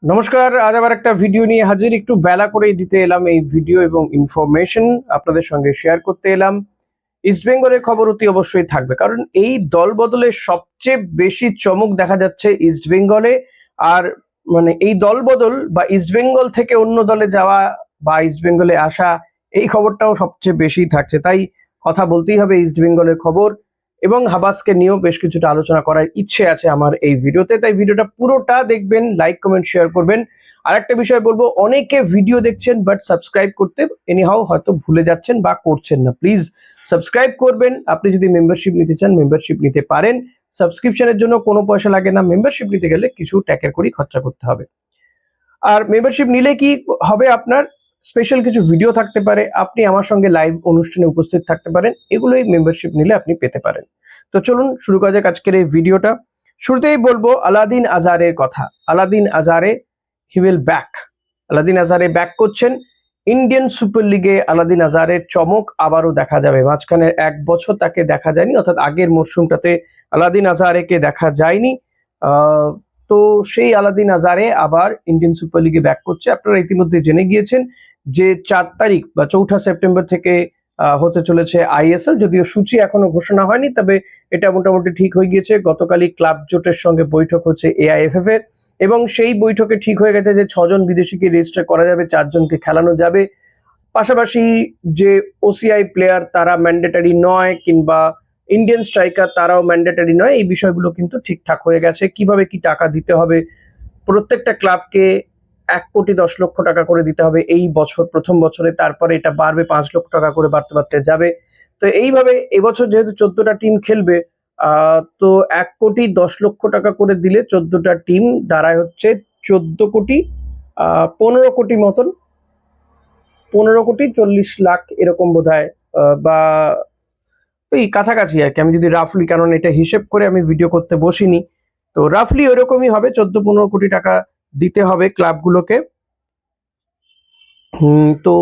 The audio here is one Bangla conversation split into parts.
নমস্কার, আজ আবার একটা ভিডিও নিয়ে হাজির। একটু বেলা করেই দিতে এলাম এই ভিডিও এবং ইনফরমেশন আপনাদের সঙ্গে শেয়ার করতে এলাম। ইস্ট বেঙ্গলের খবর অতি অবশ্যই থাকবে, কারণ এই দল বদলে সবচেয়ে বেশি চমক দেখা যাচ্ছে ইস্ট বেঙ্গলে। আর এই দল বদল বা ইস্ট বেঙ্গল থেকে অন্য দলে যাওয়া বা ইস্ট বেঙ্গলে আসা, এই খবরটাও সবচেয়ে বেশি থাকছে। তাই কথা বলতেই হবে ইস্ট বেঙ্গলের খবর, এবং হাবাসকে নিয়েও বেশ কিছুটা আলোচনা করার ইচ্ছে আছে আমার এই ভিডিওতে। তাই ভিডিওটা পুরোটা দেখবেন, লাইক কমেন্ট শেয়ার করবেন। আর একটা বিষয় বলবো, অনেকে ভিডিও দেখছেন বাট সাবস্ক্রাইব করতে এনিহাও হয়তো ভুলে যাচ্ছেন বা করছেন না। প্লিজ সাবস্ক্রাইব করবেন। আপনি যদি মেম্বারশিপ নিতে চান মেম্বারশিপ নিতে পারেন। সাবস্ক্রিপশনের জন্য কোনো পয়সা লাগে না। মেম্বারশিপ নিতে গেলে কিছু টাকার করি খরচা করতে হবে। আর মেম্বারশিপ নিলে কি হবে, আপনার স্পেশাল কিছু ভিডিও থাকতে পারে, আপনি আমার সঙ্গে লাইভ অনুষ্ঠানে উপস্থিত থাকতে পারেন। এগুলোই মেম্বারশিপ নিলে আপনি পেতে পারেন। তো চলুন শুরু করা যাক আজকের এই ভিডিওটা। শুরুতেই বলবো আলাদিন আজারের কথা। Alaaeddine Ajaraie he will back. Alaaeddine Ajaraie back করছেন। ইন্ডিয়ান সুপার লিগে আলাদিন আজারের চমক আবারও দেখা যাবে। মাঝখানে এক বছর তাকে দেখা যায়নি, অর্থাৎ আগের মরশুমটাতে আলাদিন আজারেকে দেখা যায়নি। তো সেই আলাদিন আজারে আবার ইন্ডিয়ান সুপার লিগে ব্যাক করছে। আপনারা ইতিমধ্যে জেনে গিয়েছেন যে 4 তারিখ বা 4 সেপ্টেম্বর থেকে হতে চলেছে আইএসএল। যদিও সূচি এখনো ঘোষণা হয়নি, তবে এটা মোটামুটি ঠিক হয়ে গিয়েছে। গতকালই ক্লাব জোটের সঙ্গে বৈঠক হচ্ছে এআইএফএফ এর, এবং সেই বৈঠকে ঠিক হয়ে গেছে যে 6 জন বিদেশিকে রেজিস্টার করা যাবে, 4 জনকে খেলানো যাবে। পাশাপাশি যে ওসিআই প্লেয়ার তারা ম্যান্ডেটারি নয়, কিংবা ইন্ডিয়ান স্ট্রাইকার তারাও ম্যান্ডেটারি নয়। এই বিষয়গুলো কিন্তু ঠিকঠাক হয়ে গেছে। কিভাবে কি টাকা দিতে হবে, প্রত্যেকটা ক্লাবকে 1,10,00,000 টাকা করে দিতে হবে এই বছর, প্রথম বছরে। তারপরে এটা বাড়বে, 5 লক্ষ টাকা করে বাড়তে বাড়তে যাবে। তো এইভাবে এবছর যেহেতু 14টা টিম খেলবে, তো 1,10,00,000 টাকা করে দিলে 14টা টিম দাঁড়ায় হচ্ছে 14 কোটি 15 কোটি মতন, 15,40,00,000 এরকম বোধহয়, বা এই কাছাকাছি আর কি। আমি যদি রাফলি, কারণ এটা হিসেব করে আমি ভিডিও করতে বসিনি, তো রাফলি ওইরকমই হবে। 14-15 কোটি টাকা দিতে হবে ক্লাবগুলোকে। তো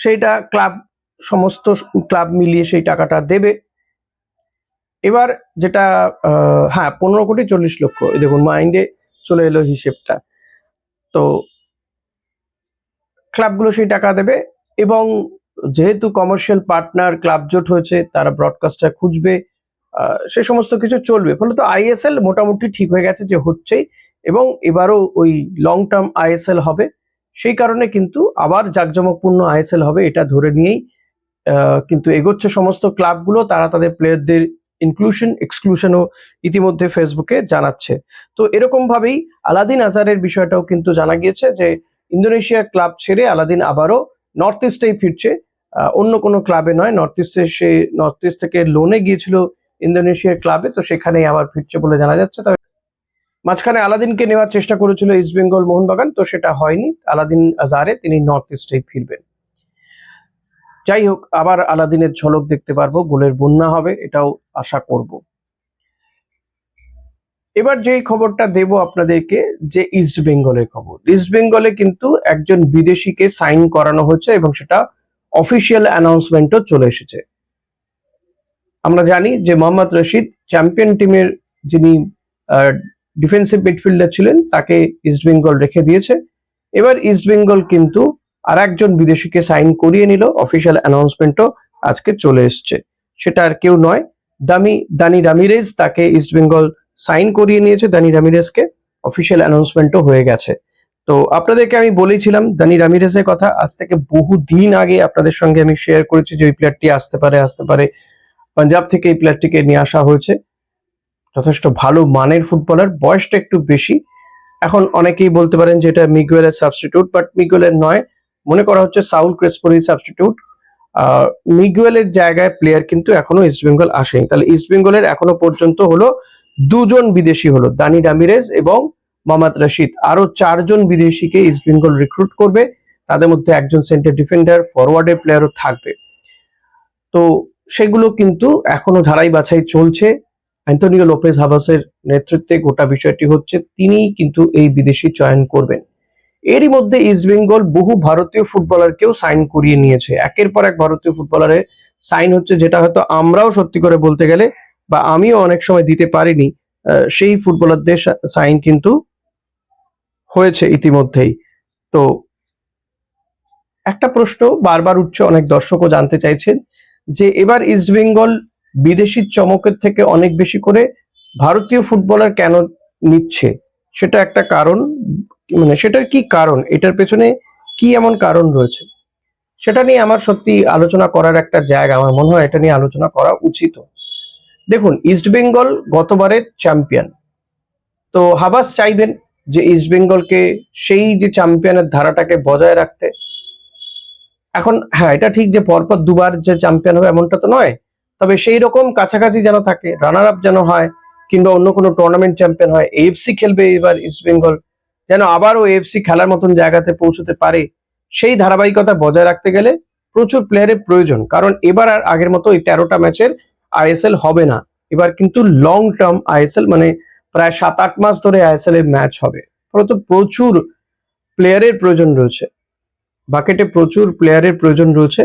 সেইটা ক্লাব, সমস্ত ক্লাব মিলিয়ে সেই টাকাটা দেবে। এবার যেটা, হ্যাঁ, 15,40,00,000, দেখুন মাইন্ডে চলে এলো হিসেবটা। তো ক্লাবগুলো সেই টাকা দেবে, এবং যেহেতু কমার্শিয়াল পার্টনার ক্লাব জোট হয়েছে, তারা ব্রডকাস্টার খুঁজবে, সে সমস্ত কিছু চলবে। ফলে তো আইএসএল মোটামুটি ঠিক হয়ে গেছে যে হচ্ছেই, এবং এবারও ওই লং টার্ম আইএসএল হবে। সেই কারণে কিন্তু আবার জাঁকজমকপূর্ণ আইএসএল হবে এটা ধরে নিয়েই কিন্তু এগোচ্ছে সমস্ত ক্লাবগুলো। তারা তাদের প্লেয়ারদের ইনক্লুশন এক্সক্লুশনও ইতিমধ্যে ফেসবুকে জানাচ্ছে। তো এরকম ভাবেই আলাদিন আজারের বিষয়টাও কিন্তু জানা গিয়েছে যে ইন্দোনেশিয়ার ক্লাব ছেড়ে আলাদিন আবারও নর্থ ইস্টেই ফিরছে, অন্য কোনো ক্লাবে নয়। নর্থ ইস্টে সে নর্থ ইস্ট থেকে লোনে গিয়েছিল ইন্দোনেশিয়ার ক্লাবে, তো সেখানেই আবার ফিরছে বলে জানা যাচ্ছে। তবে মাঝখানে আলাদিনকে নেওয়ার চেষ্টা করেছিল ইস্ট বেঙ্গল মোহনবাগান, তো সেটা হয়নি। আলাদিন আজারে তিনি নর্থ ইস্টেই ফিরবেন। যাই হোক, আবার আলাদিনের ঝলক দেখতে পারবো, গোলের বন্যা হবে, এটাও আশা করব। এবার যেই খবরটা দেব আপনাদেরকে, যে ইস্ট বেঙ্গলের খবর। ইস্ট বেঙ্গলে কিন্তু একজন বিদেশিকে সাইন করানো হচ্ছে, এবং সেটা অফিসিয়াল অ্যানাউন্সমেন্টও চলে এসেছে। আমরা জানি যে মোহাম্মদ রশিদ চ্যাম্পিয়ন টিমের যিনি ডিফেন্সিভ মিডফিল্ডার ছিলেন, তাকে ইস্ট বেঙ্গল রেখে দিয়েছে। এবার ইস্ট বেঙ্গল কিন্তু আর একজন বিদেশিকে সাইন করিয়ে নিল। অফিসিয়াল অ্যানাউন্সমেন্টও আজকে চলে এসছে। সেটা আর কেউ নয়, দানি রামিরেজ। তাকে ইস্ট বেঙ্গল সাইন করিয়ে নিয়েছে, দানি রামিরেজকে। অফিসিয়াল অ্যানাউন্সমেন্টও হয়ে গেছে। তো আপনাদেরকে আমি বলেছিলাম দানি রামিরেজের কথা, আজ থেকে বহুদিন আগে আপনাদের সঙ্গে আমি শেয়ার করেছি যে ওই প্লেয়ারটি আসতে পারে। পাঞ্জাব থেকে এই প্লেয়ারটিকে নিয়ে আসা হয়েছে। যথেষ্ট ভালো মানের ফুটবলার, বয়সটা একটু বেশি। এখন অনেকেই বলতে পারেন যে এটা মিগুয়েলের সাবস্টিটিউট, বাট মিগুয়েলের নয়, মনে করা হচ্ছে সাউল ক্রেসপোর সাবস্টিটিউট। মিগুয়েলের জায়গায় প্লেয়ার কিন্তু এখনো ইস্ট বেঙ্গল আসেনি। তাহলে ইস্ট বেঙ্গলের এখনো পর্যন্ত হলো 2 জন বিদেশি, হলো দানি রামিরেজ এবং মোহাম্মদ রশিদ। আরো 4 জন বিদেশিকে ইস্ট বেঙ্গল রিক্রুট করবে। তাদের মধ্যে একজন সেন্টার ডিফেন্ডার, ফরওয়ার্ডের প্লেয়ারও থাকবে। তো সেগুলো কিন্তু এখনো ধারাই বাছাই চলছে। অ্যান্টনিও লোপেজ হাবাসের নেতৃত্বে গোটা বিষয়টি হচ্ছে, তিনিই কিন্তু এই বিদেশি চয়ন করবেন। এরই মধ্যে ইস্ট বেঙ্গল বহু ভারতীয় ফুটবলারকেও সাইন করিয়ে নিয়েছে। একের পর এক ভারতীয় ফুটবলারের সাইন হচ্ছে, যেটা হয়তো আমরাও সত্যি করে বলতে গেলে, বা আমিও অনেক সময় দিতে পারিনি, সেই ফুটবলারদের সাইন কিন্তু হয়েছে ইতিমধ্যেই। তো একটা প্রশ্ন বারবার উঠছে, অনেক দর্শকও জানতে চাইছেন যে এবার ইস্টবেঙ্গল বিদেশি চমকের থেকে অনেক বেশি করে ভারতীয় ফুটবলার কেন নিচ্ছে। সেটা একটা কারণ, মানে সেটার কি কারণ, এটার পেছনে কি এমন কারণ রয়েছে, সেটা নিয়ে আমার সত্যি আলোচনা করার একটা জায়গা, আমার মনে হয় এটা নিয়ে আলোচনা করা উচিত। দেখুন, ইস্টবেঙ্গল গতবারের চ্যাম্পিয়ন, তো হাবাস চাইবেন যে ইস্টবেঙ্গলকে সেই যে চ্যাম্পিয়নের ধারাটাকে বজায় রাখতে। এখন হ্যাঁ, এটা ঠিক যে পরপর দুবার যে চ্যাম্পিয়ন হবে এমনটা তো নয়, তবে সেই রকম কাছাকাছি যেন থাকে, রানার আপ যেন হয়, কিংবা অন্য কোনো টুর্নামেন্ট চ্যাম্পিয়ন হয়, এএফসি খেলবে এবার ইস্টবেঙ্গল, যেন আবারও এএফসি খেলার মতন জায়গাতে পৌঁছতে পারে। সেই ধারাবাহিকতা বজায় রাখতে গেলে প্রচুর প্লেয়ারের প্রয়োজন, কারণ এবার আর আগের মতো ওই 13টা ম্যাচের আইএসএল হবে না। এবার কিন্তু লং টার্ম আইএসএল, মানে প্রায় 7-8 মাস ধরে আইএসএল এর ম্যাচ হবে, ফলত প্রচুর প্লেয়ারের প্রয়োজন রয়েছে, বাকেটে প্রচুর প্লেয়ারের প্রয়োজন রয়েছে।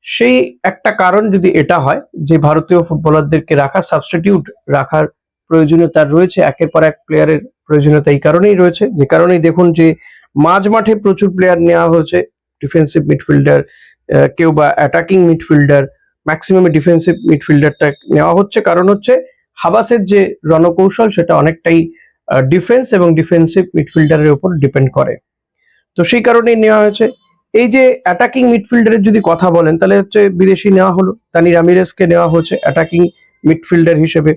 সেই একটা কারণ যদি এটা হয় যে ভারতীয় ফুটবলারদেরকে রাখা, সাবস্টিটিউট রাখার প্রয়োজনীয়তা রয়েছে, একের পর এক প্লেয়ারের প্রয়োজনীয়তা এই কারণেই রয়েছে, যে কারণেই দেখুন যে মাঝ মাঠে প্রচুর প্লেয়ার নেওয়া হয়েছে, ডিফেন্সিভ মিডফিল্ডার, কেউ বা অ্যাটাকিং মিডফিল্ডার, ম্যাক্সিমাম ডিফেন্সিভ মিডফিল্ডারটা নেওয়া হচ্ছে, কারণ হচ্ছে হাবাসের যে রণকৌশল সেটা অনেকটাই ডিফেন্স এবং ডিফেন্সিভ মিডফিল্ডারের উপর ডিপেন্ড করে। তো সেই কারণেই নেওয়া হয়েছে। এই যে অ্যাটাকিং মিডফিল্ডারের যদি কথা বলেন, তাহলে হচ্ছে বিদেশি নেওয়া হলো, দানি রামিরেসকে নেওয়া হচ্ছে অ্যাটাকিং মিডফিল্ডার হিসেবে,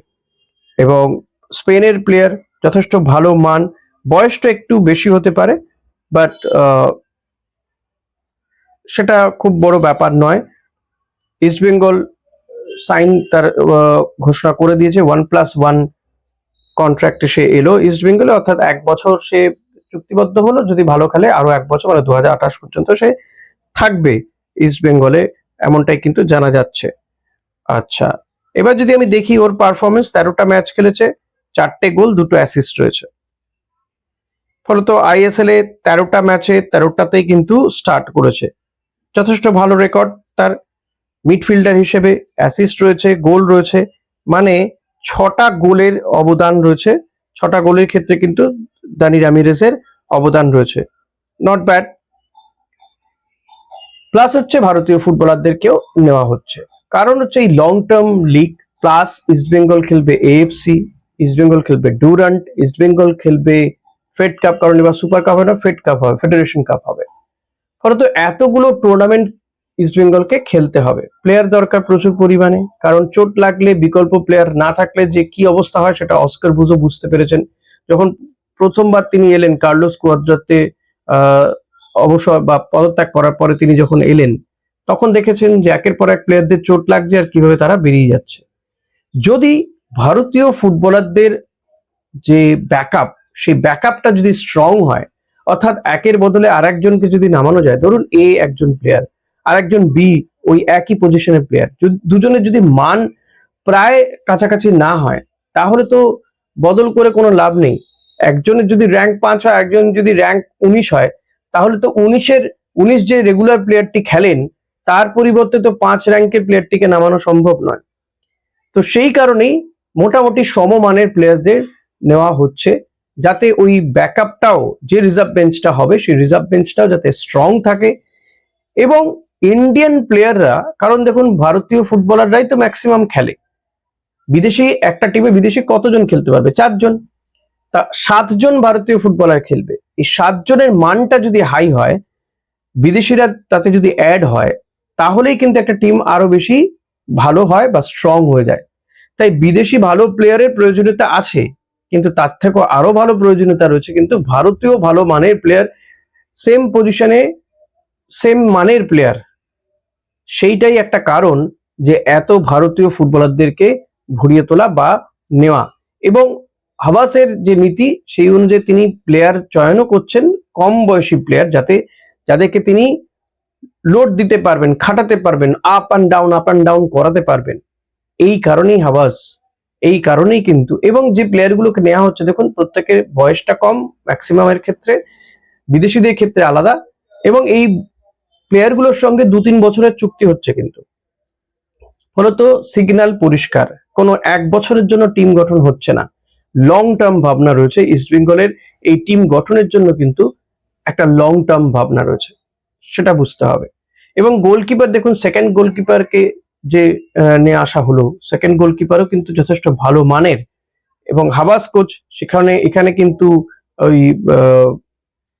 এবং স্পেনের প্লেয়ার, যথেষ্ট ভালো মান, বয়সটা একটু বেশি হতে পারে, বাট সেটা খুব বড় ব্যাপার নয়। ইস্টবেঙ্গল তার ঘোষণা করে দিয়েছে, 1+1 কন্ট্রাক্টে সে এলো ইস্টবেঙ্গলে, অর্থাৎ 1 বছর সে চুক্তিবদ্ধ হলো, যদি ভালো খেলে আরো 1 বছর, মানে 2028 পর্যন্ত সে থাকবে ইস্ট বেঙ্গলে, এমনটাই কিন্তু জানা যাচ্ছে। আচ্ছা, এবার যদি আমি দেখি ওর পারফরমেন্স, 13টা ম্যাচ খেলেছে, 4টে গোল, 2টো অ্যাসিস্ট রয়েছে। ফলত আইএসএল এ 13টা ম্যাচে 13টাতেই কিন্তু স্টার্ট করেছে, যথেষ্ট ভালো রেকর্ড তার। মিডফিল্ডার হিসেবে অ্যাসিস্ট রয়েছে, গোল রয়েছে, মানে 6টা গোলের অবদান রয়েছে। 6টা গোলের ক্ষেত্রে কিন্তু দানি রামিরেসের অবদান রয়েছে, নট ব্যাড। প্লাস হচ্ছে ভারতীয় ফুটবলারদেরকেও নেওয়া হচ্ছে, কারণ হচ্ছে এই long term league, plus East Bengal খেলবে এএফসি, ইস্টবেঙ্গল খেলবে ডুরান্ট, ইস্টবেঙ্গল খেলবে ফেড কাপ, কারণ এবার সুপার কাপ হবে না, ফেড কাপ হবে, ফেডারেশন কাপ হবে। ফলত এতগুলো টুর্নামেন্ট ইস্টবেঙ্গলকে খেলতে হবে, প্লেয়ার দরকার প্রচুর পরিমাণে, কারণ চোট লাগলে, বিকল্প প্লেয়ার না থাকলে যে কি অবস্থা হয় সেটা অস্কার বুজো বুঝতে পেরেছেন। যখন প্রথমবার তিনি এলেন কার্লোস কুয়াদ্রাতে অবসর বা পদত্যাগ করার পরে তিনি যখন এলেন, তখন দেখেছেন যে একের পর এক প্লেয়ারদের চোট লাগছে আর কিভাবে তারা বেরিয়ে যাচ্ছে। যদি ভারতীয় ফুটবলারদের যে ব্যাকআপ, সেই ব্যাকআপটা যদি স্ট্রং হয়, অর্থাৎ একের বদলে আরেকজনকে যদি নামানো যায়, ধরুন এ একজন প্লেয়ার, আরেকজন বি ওই একই পজিশনের প্লেয়ার, দুজনের যদি মান প্রায় কাছাকাছি না হয়, তাহলে তো বদল করে কোনো লাভ নেই। একজনের যদি র্যাঙ্ক 5 হয়, একজন যদি র্যাঙ্ক 19 হয়, তাহলে তো 19 যে রেগুলার প্লেয়ারটি খেলেন, তার পরিবর্তে তো 5 র্যাঙ্কের প্লেয়ারটিকে নামানো সম্ভব নয়। তো সেই কারণেই মোটামুটি সমমানের প্লেয়ারদের নেওয়া হচ্ছে, যাতে ওই ব্যাকআপটাও, যে রিজার্ভ বেঞ্চটা হবে সেই রিজার্ভ বেঞ্চটাও যাতে স্ট্রং থাকে। এবং ইন্ডিয়ান প্লেয়াররা, কারণ দেখুন ভারতীয় ফুটবলাররাই তো ম্যাক্সিমাম খেলে, বিদেশি একটা টিমে বিদেশি কতজন খেলতে পারবে? 4 জন, তা 7 জন ভারতীয় ফুটবলার খেলবে। এই 7 জনের মানটা যদি হাই হয়, বিদেশিরা তাতে যদি অ্যাড হয়, তাহলেই কিন্তু একটা টিম আরো বেশি ভালো হয় বা স্ট্রং হয়ে যায়। তাই বিদেশি ভালো প্লেয়ারের প্রয়োজনীয়তা আছে, কিন্তু তার থেকেও আরো ভালো প্রয়োজনীয়তা রয়েছে কিন্তু ভারতীয় ভালো মানের প্লেয়ার, সেম পজিশনে সেম মানের প্লেয়ার। সেইটাই একটা কারণ যে এত ভারতীয় ফুটবলারদেরকে ভরিয়ে তোলা বা নেওয়া। এবং হাবাসের যে নীতি, সেই অনুযায়ী তিনি প্লেয়ার চয়নও করছেন, কম বয়সী প্লেয়ার, যাদেরকে তিনি লোড দিতে পারবেন, খাটাতে পারবেন, আপ অ্যান্ড ডাউন করাতে পারবেন। এই কারণেই হাবাস, এই কারণেই কিন্তু। এবং যে প্লেয়ারগুলোকে নেওয়া হচ্ছে, দেখুন প্রত্যেকের বয়সটা কম, ম্যাক্সিমামের ক্ষেত্রে, বিদেশিদের ক্ষেত্রে আলাদা, এবং এই প্লেয়ারগুলোর সঙ্গে 2-3 বছরের চুক্তি হচ্ছে কিন্তু। ফলত সিগন্যাল পরিষ্কার, কোনো 1 বছরের জন্য টিম গঠন হচ্ছে না, লং টার্ম ভাবনা রয়েছে ইস্টবেঙ্গলের এই টিম গঠনের জন্য, কিন্তু একটা লং টার্ম ভাবনা রয়েছে, সেটা বুঝতে হবে। এবং গোলকিপার দেখুন, সেকেন্ড গোলকিপারকে যে নিয়ে আসা হলো, সেকেন্ড গোলকিপারও কিন্তু যথেষ্ট ভালো মানের, এবং হাবাস কোচ এখানে কিন্তু ওই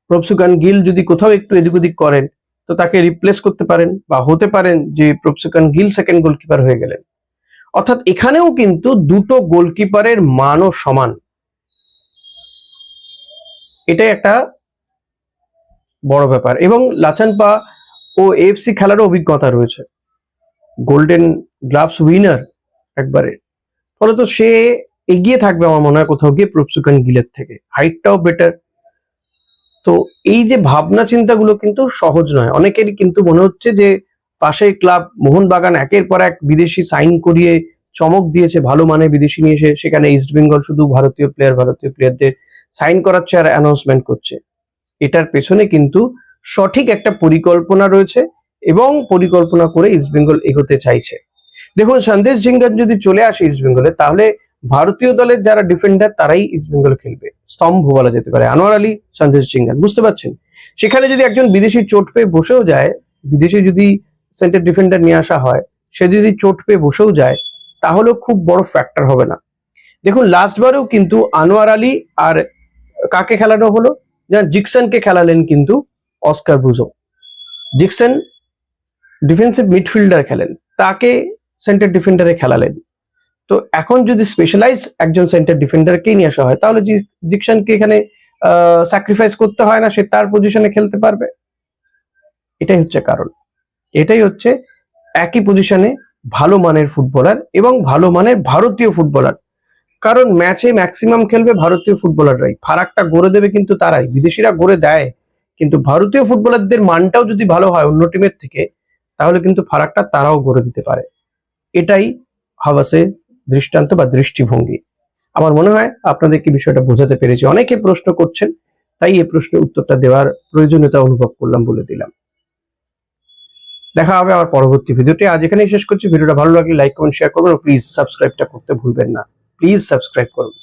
প্রভসুকান গিল যদি কোথাও একটু এদিক ওদিক করেন, তো তাকে রিপ্লেস করতে পারেন, বা হতে পারেন যে প্রভসুকান গিল সেকেন্ড গোলকিপার হয়ে গেলেন। অর্থাৎ এখানেও কিন্তু দুটো গোলকিপারের মানও সমান, এটাই একটা বড় ব্যাপার। এবং লাচানপা ও এএফসি খেলারও অভিজ্ঞতা রয়েছে, গোল্ডেন গ্লাভস উইনার একবারে, ফলত সে এগিয়ে থাকবে আমার মনে হয় কোথাও গিয়ে প্রভসুকান গিলের থেকে, হাইটটাও বেটার। তো এই যে ভাবনা চিন্তাগুলো কিন্তু সহজ নয়। অনেকেরই কিন্তু মনে হচ্ছে যে পাশের ক্লাব মোহনবাগান একের পর এক বিদেশি সাইন করিয়ে চমক দিয়েছে, ভালো মানের বিদেশি নিয়ে এসে, সেখানে ইস্ট বেঙ্গল শুধু ভারতীয় প্লেয়ারদের সাইন করাচ্ছে আর অ্যানাউন্সমেন্ট করছে। এটার পেছনে কিন্তু সঠিক একটা পরিকল্পনা রয়েছে, এবং পরিকল্পনা করে ইস্ট বেঙ্গল এগোতে চাইছে। দেখুন, সন্দেশ ঝিঙ্গান যদি চলে আসে ইস্ট বেঙ্গলে, তাহলে ভারতীয় দলের যারা ডিফেন্ডার তারাই ইস্ট বেঙ্গল খেলবে, স্তম্ভ বলা যেতে পারে, আনোয়ার আলী, সন্দেশ ঝিঙ্গান, বুঝতে পারছেন? সেখানে যদি একজন বিদেশি চোট পেয়ে বসেও যায়, বিদেশি যদি সেন্টার ডিফেন্ডার নিয়ে আসা হয়, সে যদি চোট পেয়ে বসেও যায়, তাহলেও খুব বড় ফ্যাক্টর হবে না। দেখুন, লাস্টবারেও কিন্তু আনোয়ার আলী আর কাকে খেলানো হলো, জিকসনকে খেলালেন কিন্তু Oscar Bruzon. Jeakson defensive midfielder খেলেন, তাকে সেন্টার ডিফেন্ডারে খেলালেন। তো এখন যদি স্পেশালাইজড একজন সেন্টার ডিফেন্ডারকেই নিয়ে আসা হয়, তাহলে জিকসনকে এখানে স্যাক্রিফাইস করতে হয় না, সে তার পজিশনে খেলতে পারবে। এটাই হচ্ছে কারণ, এটাই হচ্ছে একই পজিশনে ভালো মানের ফুটবলার এবং ভালো মানের ভারতীয় ফুটবলার। কারণ ম্যাচে ম্যাক্সিমাম খেলবে ভারতীয় ফুটবলাররাই, ফারাকটা গড়ে দেবে কিন্তু তারাই, বিদেশিরা গড়ে দেয়, কিন্তু ভারতীয় ফুটবলারদের মানটাও যদি ভালো হয় অন্য টিমের থেকে, তাহলে কিন্তু ফারাকটা তারাও গড়ে দিতে পারে। এটাই হাবাসের দৃষ্টান্ত বা দৃষ্টিভঙ্গি। আমার মনে হয় আপনাদেরকে বিষয়টা বোঝাতে পেরেছি। অনেকে প্রশ্ন করছেন, তাই এই প্রশ্নের উত্তরটা দেওয়ার প্রয়োজনীয়তা অনুভব করলাম, বলে দিলাম। দেখা হবে আবার পরবর্তী ভিডিওতে। আজ এখানেই শেষ করছি। ভিডিওটা ভালো লাগলে লাইক কমেন্ট শেয়ার করবেন, প্লিজ সাবস্ক্রাইবটা করতে ভুলবেন না। প্লিজ সাবস্ক্রাইব করুন।